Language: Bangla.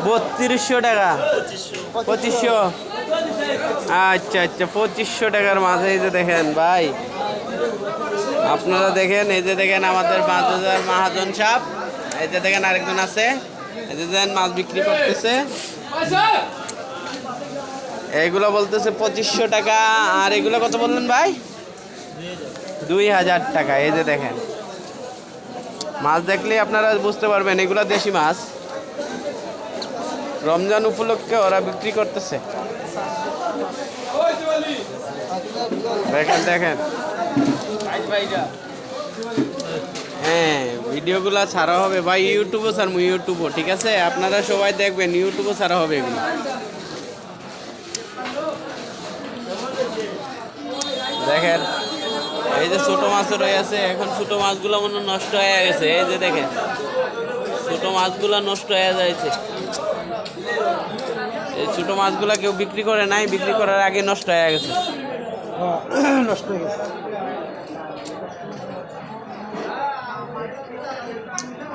3200 টাকা, 2500। আচ্ছা আচ্ছা, 2500 টাকার মাছ। এই যে দেখেন ভাই, আপনারা দেখেন, এই যে দেখেন আমাদের বাজার মহাজন সাহেব, এই যে দেখেন আরেকজন আছে, এই যে দেখেন মাছ বিক্রি করতেছে। এইগুলো বলতেছে 2500 টাকা। আর এগুলো কত বললেন ভাই? 2000 টাকা। এই যে দেখেন মাছ দেখলেই আপনারা বুঝতে পারবেন এগুলো দেশি মাছ। রমজান উপলক্ষে ওরা বিক্রি করতেছে। দেখেন দেখেন, হ্যাঁ ভিডিওগুলো ছাড়া হবে ভাই, ইউটিউবও ছাড়বো, ইউটিউবও, ঠিক আছে? আপনারা সবাই দেখবেন, ইউটিউবও ছাড়া হবে এগুলো। দেখেন এই যে ছোট মাছও রয়েছে। এখন ছোট মাছগুলো মনে হয় নষ্ট হয়ে গেছে। এই যে দেখেন ছোট মাছগুলো নষ্ট হয়ে যাচ্ছে। এই ছোট মাছগুলো কেউ বিক্রি করে নাই, বিক্রি করার আগে নষ্ট হয়ে গেছে। নষ্ট হয়ে গেছে।